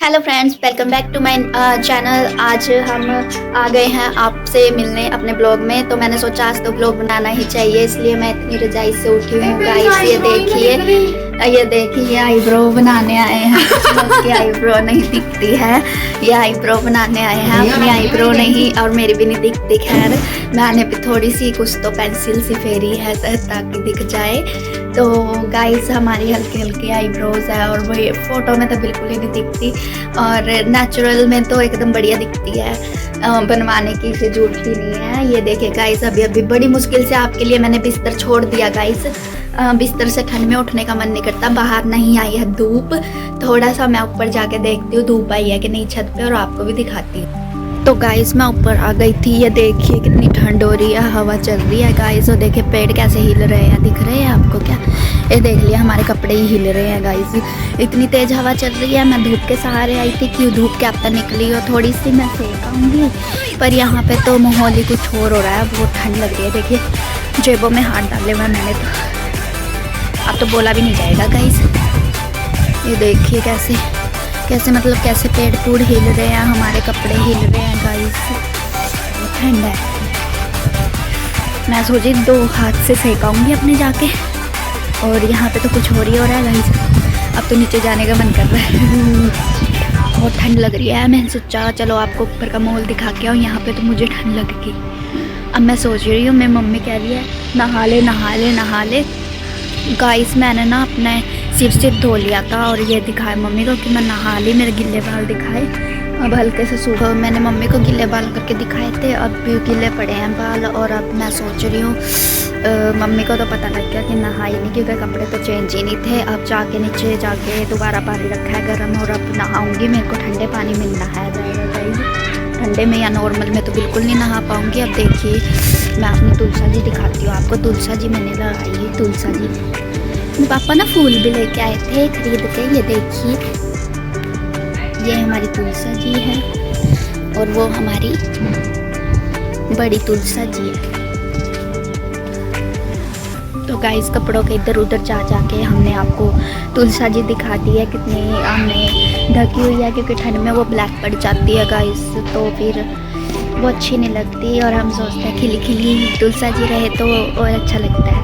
Hello friends, welcome back to my channel. आज हम आ गए हैं आपसे मिलने अपने ब्लॉग में। तो मैंने सोचा आज तो ब्लॉग बनाना ही चाहिए, इसलिए मैं इतनी रजाई से उठी हूँ। गाइस ये देखिए आईब्रो बनाने आए हैं। की आईब्रो नहीं दिखती है, ये आईब्रो बनाने आए हैं। अपनी आईब्रो नहीं और मेरी भी नहीं दिखती। खैर मैंने भी थोड़ी सी कुछ तो पेंसिल सी फेरी है ताकि दिख जाए। तो गाइस हमारी हल्की हल्की आईब्रोज है और वो फोटो में तो बिल्कुल ही नहीं दिखती और नेचुरल में तो एकदम बढ़िया दिखती है। बनवाने की इसे जरूरत ही नहीं है। ये देखिए गाइस, अभी बड़ी मुश्किल से आपके लिए मैंने बिस्तर छोड़ दिया गाइस। बिस्तर से ठंड में उठने का मन नहीं करता। बाहर नहीं आई है धूप, थोड़ा सा मैं ऊपर जाके देखती हूँ धूप आई है कि नहीं छत पे, और आपको भी दिखाती हूँ। तो गाइस मैं ऊपर आ गई थी। ये देखिए कितनी ठंड हो रही है, हवा चल रही है गाइस। और देखिए पेड़ कैसे हिल रहे हैं, दिख रहे हैं आपको क्या? ये देख लिया, हमारे कपड़े ही हिल रहे हैं गाइस। इतनी तेज हवा चल रही है। मैं धूप के सहारे आई थी कि धूप क्या पता निकली और थोड़ी सी मैं सेक आऊँगी, पर यहाँ पे तो माहौल ही कुछ और हो रहा है। बहुत ठंड लग रही है। देखिए जेबों में हाथ डाले हुए मैंने, तो अब तो बोला भी नहीं जाएगा गाइस। ये देखिए कैसे मतलब कैसे पेड़ पूड़ हिल रहे हैं, हमारे कपड़े हिल रहे हैं गाइस। ठंड है। मैं सोची 2 हाथ से सेकाऊंगी अपने जाके, और यहाँ पे तो कुछ हो रहा है गाइस। अब तो नीचे जाने का मन कर रहा है। बहुत ठंड लग रही है। मैंने सोचा चलो आपको ऊपर का माहौल दिखा के आओ। यहाँ पे तो मुझे ठंड लगेगी। अब मैं सोच रही हूँ, मेरी मम्मी कह रही है नहा ले गाइस। मैंने ना अपने सिर धो लिया था और ये दिखाया मम्मी को कि मैं नहा ली। मेरे गिल्ले बाल दिखाए, अब हल्के से सूखा। मैंने मम्मी को गिल्ले बाल करके दिखाए थे, अब भी गिले पड़े हैं बाल। और अब मैं सोच रही हूँ, मम्मी को तो पता लग गया कि नहाई नहीं, क्योंकि कपड़े तो चेंज ही नहीं थे। अब जाके नीचे जाके दोबारा पानी रखा है गर्म, और अब नहाऊंगी। मेरे को ठंडे पानी में नहाया जाएगा गाइस, ठंडे में या नॉर्मल में तो बिल्कुल नहीं नहा पाऊँगी। अब देखिए मैं अपनी तुलसा जी दिखाती हूँ आपको। तुलसा जी मैंने लगाई है। तुलसा जी मेरे पापा ना फूल भी लेके आए थे खरीद के। ये देखिए ये हमारी तुलसा जी है और वो हमारी बड़ी तुलसा जी है। तो गाइस कपड़ों के इधर उधर जा जाके हमने आपको तुलसा जी दिखा दी है। कितनी हमने ढकी हुई है, क्योंकि ठंड में वो ब्लैक पड़ जाती है गाइस, तो फिर वो अच्छी नहीं लगती। और हम सोचते हैं खिली खिली तुलसा जी रहे तो और अच्छा लगता है।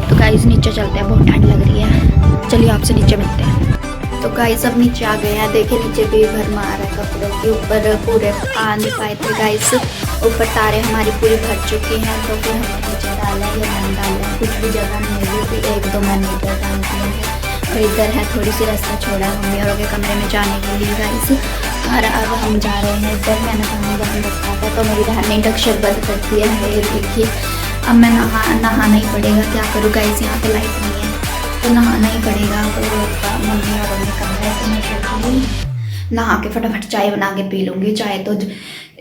तो गाइस नीचे चलते हैं, बहुत ठंड लग रही है। चलिए आपसे नीचे मिलते हैं। तो गाइस अब नीचे आ गए हैं। देखिए नीचे भी भर मार है कपड़ों के ऊपर, पूरे आ नहीं पाए थे गाइस। ऊपर तारे हमारी पूरी भर चुकी हैं, तो फिर हमने नीचे डाला है या नहीं डाला है, कुछ भी जगह नहीं मिली थी। 1-2 मैंने इधर डाल दिए हैं और इधर है थोड़ी सी रास्ता छोड़ा है मम्मी और के कमरे में जाने के लिए गाइस। और अब हम जा रहे हैं इधर। मैंने पानी बंद रखा था तो मेरी बहन ने इंडक्शन बंद कर दिया है। ये देखिए अब मैं नहाना ही पड़ेगा। क्या करूँ गाइस, यहाँ पे लाइट नहीं है तो नहाना ही पड़ेगा। तो मम्मी और उन्हें कमरा है, तो मैं सोचूँगी नहा के फटाफट चाय बना के पी लूँगी। चाय तो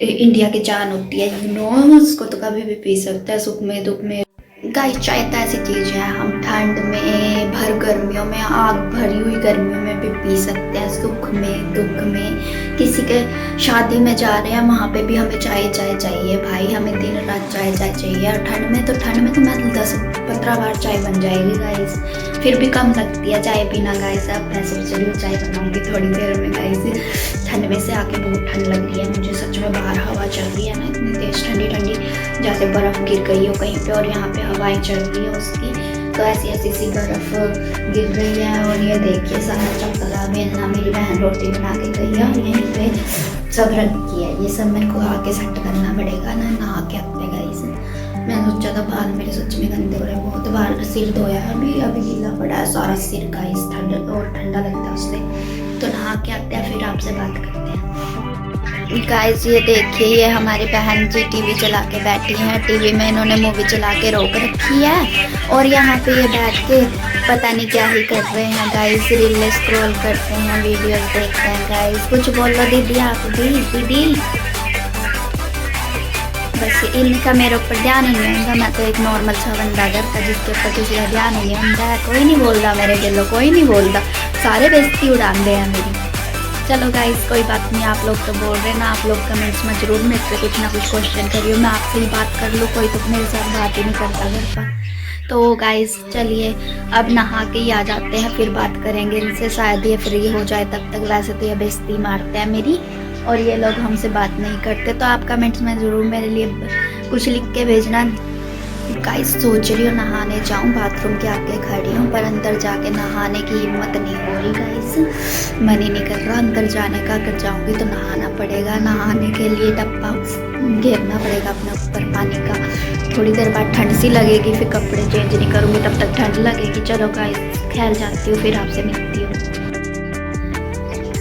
इंडिया की जान होती है, यू नो। उसको तो कभी भी पी सकता है, सुख में दुख में। गाइस चाय तो ऐसी चीज़ है, हम ठंड में भर गर्मियों में, आग भरी हुई गर्मियों में भी पी सकते हैं, सुख में दुख में। किसी के शादी में जा रहे हैं वहाँ पे भी हमें चाय चाहिए भाई, हमें दिन रात चाय चाहिए। और ठंड में तो मैं 10-15 बार चाय बन जाएगी गाइस, फिर भी कम लगती है चाय पीना गाइस। अब मैं सोच रही हूँ चाय बनाऊँगी थोड़ी देर में गाइस। ठंड में से आके बहुत ठंड लग रही है मुझे सच में। बाहर हवा चल रही है ना इतनी तेज ठंडी जैसे बर्फ़ गिर गई हो कहीं पे, और यहाँ पे हवाएं चल रही है उसकी, तो ऐसी सी बर्फ़ गिर रही है। और ये देखिए सारा चमकला बेलना मेरी बहन रोटी बना के गई है, और यहीं पे सब रख किया है। ये सब मेरे को आके सेट करना पड़ेगा ना, नहा के अपने गाइस। मैंने सोचा था बाल मेरे सच में गंदे हो रहे हैं बहुत। बाल सिर धोया अभी गीला पड़ा है सारा सिर गाइस, ठंडा लगता है उससे। तो नहा के आते हैं फिर आपसे बात करते हैं गाइस। ये देखिए ये हमारी बहन जी टीवी चला के बैठी हैं। टीवी में इन्होंने मूवी चला के रोक रखी है, और यहाँ पे ये बैठ के पता नहीं क्या ही कर रहे हैं गाइस। रील स्क्रॉल करते हैं, वीडियोस देखते हैं गाइस। कुछ बोलो दीदी, आप भी दीदी। बस इनका मेरे ऊपर ध्यान ही नहीं होगा। मैं तो एक नॉर्मल सा बंदा करता जिसके ऊपर किसी का ध्यान ही नहीं होता। कोई नहीं बोलता मेरे दिलों, कोई नहीं बोलता, सारे बेइज्जती उड़ाते हैं मेरी। चलो गाइस कोई बात नहीं, आप लोग तो बोल रहे हैं ना, आप लोग कमेंट्स में ज़रूर मेरे से कुछ ना कुछ क्वेश्चन करिए, मैं आपसे ही बात कर लूँ। कोई तो मेरे साथ बात ही नहीं करता घर पर। तो गाइस चलिए अब नहा के ही आ जाते हैं, फिर बात करेंगे इनसे, शायद ये फ्री हो जाए तब तक। वैसे तो ये बेइज्जती मारते हैं मेरी और ये लोग हमसे बात नहीं करते। तो आप कमेंट्स में ज़रूर मेरे लिए कुछ लिख के भेजना। गाइस सोच रही हूँ नहाने जाऊँ, बाथरूम के आगे खड़ी हूँ, पर अंदर जाके नहाने की हिम्मत नहीं हो रही गाइस, मन ही नहीं कर रहा अंदर जाने का। अगर जाऊँगी तो नहाना पड़ेगा, नहाने के लिए डब्बा घेरना पड़ेगा अपने ऊपर पानी का। थोड़ी देर बाद ठंड सी लगेगी, फिर कपड़े चेंज नहीं करूँगी तब तक ठंड लगेगी। चलो गाइस खैर जाती हूँ, फिर आपसे मिलती हूँ।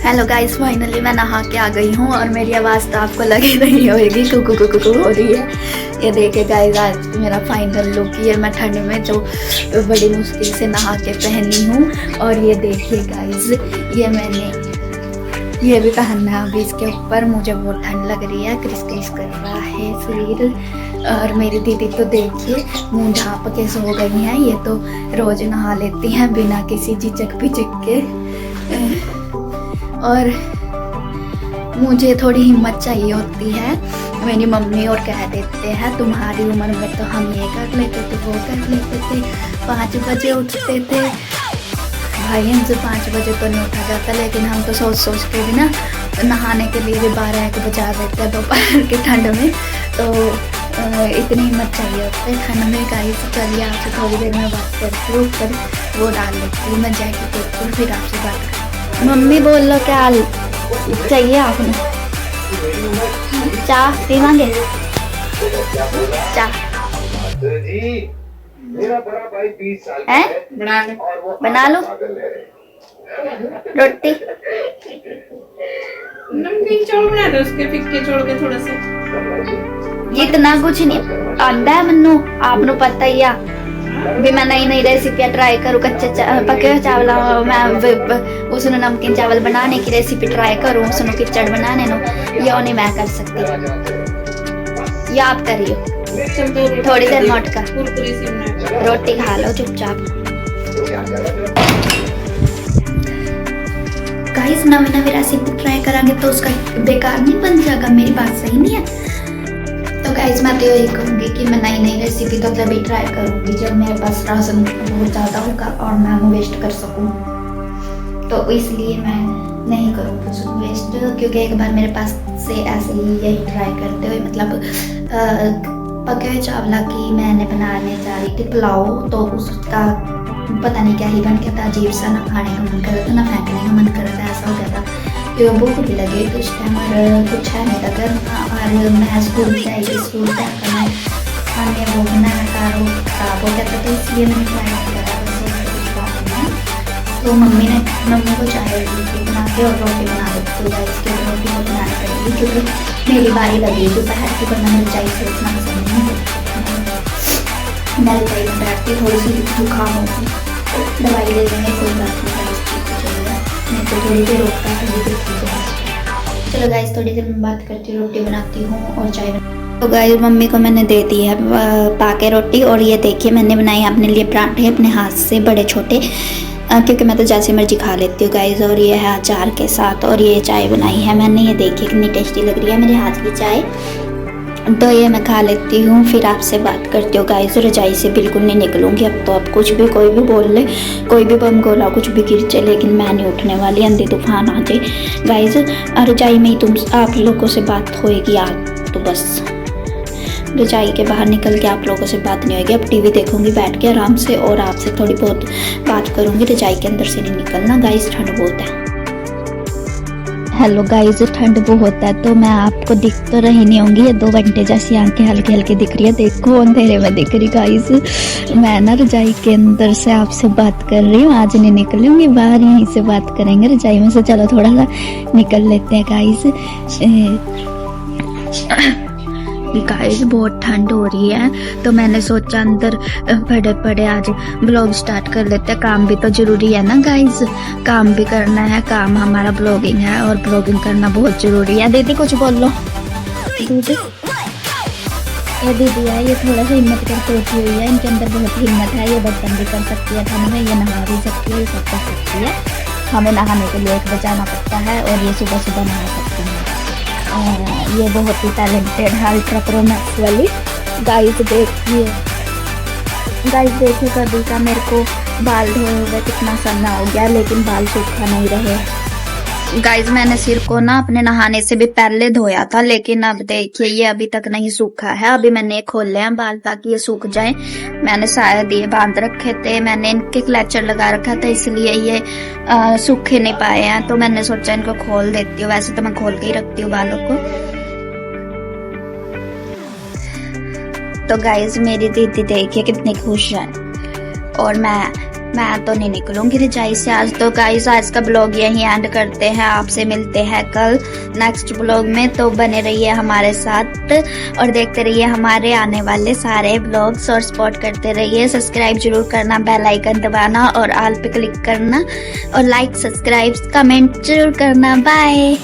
हेलो गाइस, फाइनली मैं नहा के आ गई हूँ और मेरी आवाज़ तो आपको लगी नहीं होगी, कुकू कुकू कुकू हो रही है। ये देखे गाइस आज मेरा फाइनल लुक, ये मैं ठंड में जो बड़ी मुश्किल से नहा के पहनी हूँ। और ये देखिए गाइस, ये मैंने ये भी पहनना है अभी इसके ऊपर, मुझे बहुत ठंड लग रही है, क्रिस क्रिस कर रहा है शरीर। और मेरी दीदी तो देखिए मुँह ढाँप के सो गई हैं, ये तो रोज़ नहा लेती हैं बिना किसी झिझक पिचक के। और मुझे थोड़ी हिम्मत चाहिए होती है, मेरी मम्मी और कह देते हैं तुम्हारी उम्र में तो हम ये कर लेते थे, वो कर लेते थे, 5 बजे उठते थे। भाई हमसे 5 बजे तो नहीं उठा जाता, लेकिन हम तो सोच सोच के भी ना नहाने के लिए भी 12-1 बजा देते हैं दोपहर की ठंड में। तो इतनी हिम्मत चाहिए होती है ठंड में गाइस। चलिए आपसे थोड़ी देर में बात करती हूँ, ऊपर वो डाल लेती हूँ मैं जैकेट के ऊपर, फिर आपसे बात करती। मम्मी बोल लो क्या चाहिए आपने? चाय पीवांगे? चाय है? बना लो रोटी, नमकीन चौल बना दो, उसके फिक्के छोड़ के थोड़ा सा। इतना कुछ नहीं आता है मन्नू, आपको पता ही है भी मैं नई नई रेसिपी ट्राई करूँ। कच्चे पके चावल मैं उसने नमकीन चावल बनाने की रेसिपी ट्राई करूँ, उसने खिचड़ बनाने नो, ये नहीं मैं कर सकती, ये आप करियो। थोड़ी देर मटका रोटी खा लो चुपचाप। गाइस नवी नवी रेसिपी ट्राई करेंगे तो उसका बेकार नहीं बन जाएगा, मेरी बात सही नहीं है? तो गाइस मैं तो यही कहूँगी कि मैं नई नई रेसिपी तो तभी ट्राई करूँगी जब मेरे पास राशन बहुत ज़्यादा होगा और मैं वो वेस्ट कर सकूँ। तो इसलिए मैं नहीं करूँगी उसको वेस्ट, क्योंकि एक बार मेरे पास से ऐसे ही यही ट्राई करते हुए, मतलब पके हुए चावला की मैंने बनाने जा रही थी पुलाव, तो उसका पता नहीं क्या ही बन गया था, अजीब सा, ना खाने का मन कर रहा था ना फेंकने का मन कर रहा था, ऐसा हो गया था। क्योंकि भूख भी लगी तो उस टाइम और कुछ है नहीं था करना, और मैं स्कूल जाएगी, स्कूल टाइम का मैं खाने वो बनाना खराब हो गया था, तो इसलिए मैंने ट्राई किया था कुछ बात नहीं। तो मम्मी को चाय रोटी बना के और रोटी बना देती हूँ, इसके रोटी को बनानी पड़ेगी क्योंकि मेरी बारी लगी दोपहर की, वरना मेरी चाय से उतना पसंद नहीं है। मैं चाय में बैठती, थोड़ी सी जुकाम होगी दवाई ले लेंगे, कोई बात नहीं, नहीं तो थोड़ी देर रोकता है, थोड़ी देर की जाए। चलो गाइस थोड़ी देर में बात करती हूँ, रोटी बनाती हूँ और चाय तो गाइस मम्मी को मैंने दे दी है पाके रोटी, और ये देखिए मैंने बनाई अपने लिए पराठे अपने हाथ से, बड़े छोटे, क्योंकि मैं तो जैसे मर्जी खा लेती हूँ गाइस। और ये है अचार के साथ, और ये चाय बनाई है मैंने, ये देखिए कितनी टेस्टी लग रही है मेरे हाथ की चाय। तो ये मैं खा लेती हूँ, फिर आपसे बात करती हूँ गाइस। रजाई से बिल्कुल नहीं निकलूँगी अब तो, अब कुछ भी कोई भी बोल ले, कोई भी बम गोला कुछ भी गिर जाए, लेकिन मैं नहीं उठने वाली, आंधी तूफान आ जाए गाइस। रजाई में ही आप लोगों से बात होएगी आज, तो बस रजाई के बाहर निकल के आप लोगों से बात नहीं होगी। अब टीवी देखूंगी बैठ के आराम से, और आपसे थोड़ी बहुत बात करूँगी, रजाई के अंदर से नहीं निकलना गाइस, ठंड बहुत है। हेलो गाइस, ठंड बहुत है, तो मैं आपको दिख तो रही नहीं होंगी, ये 2 घंटे जैसी आंखें हल्के हल्के दिख रही है, देखो अंधेरे में दिख रही गाइस। मैं ना रजाई के अंदर से आपसे बात कर रही हूँ, आज नहीं निकलूंगी बाहर, यहीं से बात करेंगे रजाई में से। चलो थोड़ा सा निकल लेते हैं गाइस। गाइस बहुत ठंड हो रही है, तो मैंने सोचा अंदर पड़े पड़े आज ब्लॉग स्टार्ट कर लेते हैं। काम भी तो जरूरी है ना गाइस, काम भी करना है, काम हमारा ब्लॉगिंग है और ब्लॉगिंग करना बहुत जरूरी है। दीदी कुछ बोल लो। दीदी ये दीदी है, ये थोड़ा सा हिम्मत करके उठी हुई है, इनके अंदर बहुत हिम्मत है, ये बर्तन भी कर सकती है ठंड में, ये नहा भी सकती है, ये सब कर सकती है। हमें नहाने के लिए 1 बजाना पड़ता है, और ये सुबह सुबह नहा सकती है। ये बहुत ही टैलेंटेड है, अल्ट्रा प्रो मैक्स वाली गाइस। देखिए गाइस देखिए कभी का मेरे को बाल धोए हुए कितना सन्ना हो गया, लेकिन बाल सूखा नहीं रहे। गाइस मैंने सिर को ना अपने नहाने से भी पहले धोया था, लेकिन अब देखिए ये अभी तक नहीं सूखा है। अभी मैंने खोले हैं बाल ताकि ये सूख जाए। मैंने शायद ये बांध रखे थे, मैंने इनके क्लचर लगा रखा था, इसलिए ये सूखे नहीं पाए हैं। तो मैंने सोचा इनको खोल देती हूँ। वैसे तो मैं खोल के ही रखती हूँ बालों को। तो गाइस मेरी दीदी देखिए कितनी खुश है, और मैं तो नहीं निकलूंगी रजाई से आज। तो गाइस आज का ब्लॉग यहीं एंड करते हैं। आपसे मिलते हैं कल नेक्स्ट ब्लॉग में। तो बने रहिए हमारे साथ और देखते रहिए हमारे आने वाले सारे ब्लॉग्स, और सपोर्ट करते रहिए। सब्सक्राइब जरूर करना, बेल आइकन दबाना और ऑल पे क्लिक करना, और लाइक सब्सक्राइब कमेंट जरूर करना। बाय।